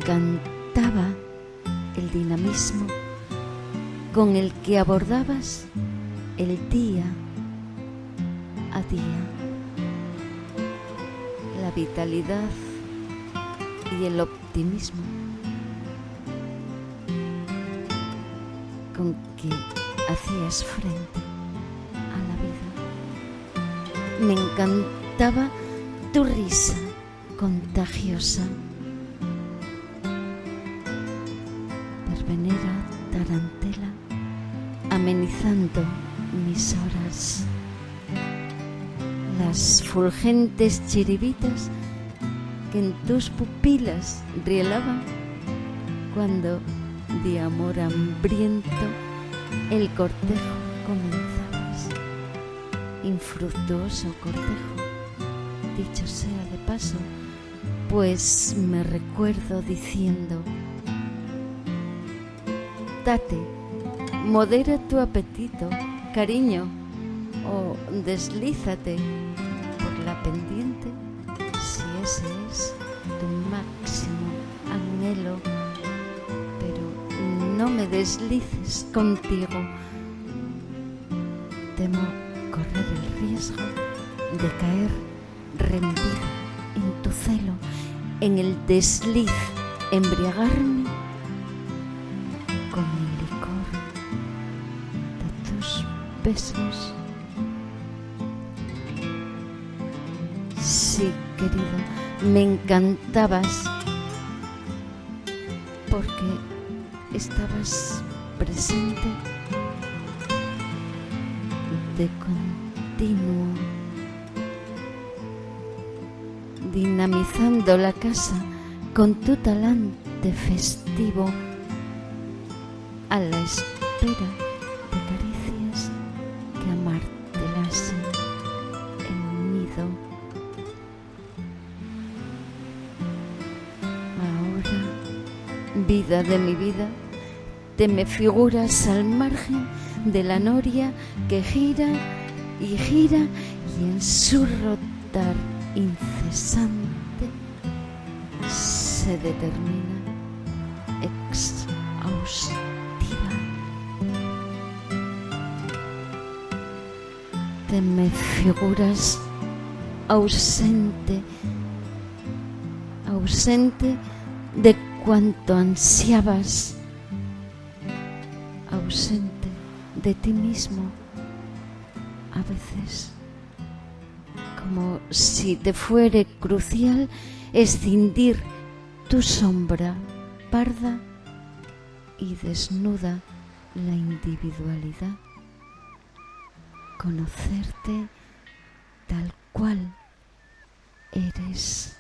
encantaba el dinamismo con el que abordabas el día a día, la vitalidad y el optimismo con que hacías frente a la vida. Me encantaba tu risa contagiosa, verbenera tarantela, amenizando mis horas. Las fulgentes chiribitas que en tus pupilas rielaban cuando de amor hambriento el cortejo comenzabas. Infructuoso cortejo, dicho sea de paso, pues me recuerdo diciendo: date, modera tu apetito, cariño, o deslízate por la pendiente si ese es tu máximo anhelo, pero no me deslices contigo. Temo correr el riesgo de caer rendida en tu celo, en el desliz embriagarme con el licor de tus besos. Sí, querido, me encantabas porque estabas presente de continuo, dinamizando la casa con tu talante festivo, a la espera de caricias que amartelasen el nido. Ahora, vida de mi vida, te me figuras al margen de la noria que gira y gira y en su rotar incesante se determina exhaustiva. Te me figuras ausente de cuanto ansiabas, ausente de ti mismo, a veces, como si te fuere crucial escindir tu sombra parda y desnuda la individualidad, conocerte tal cual eres.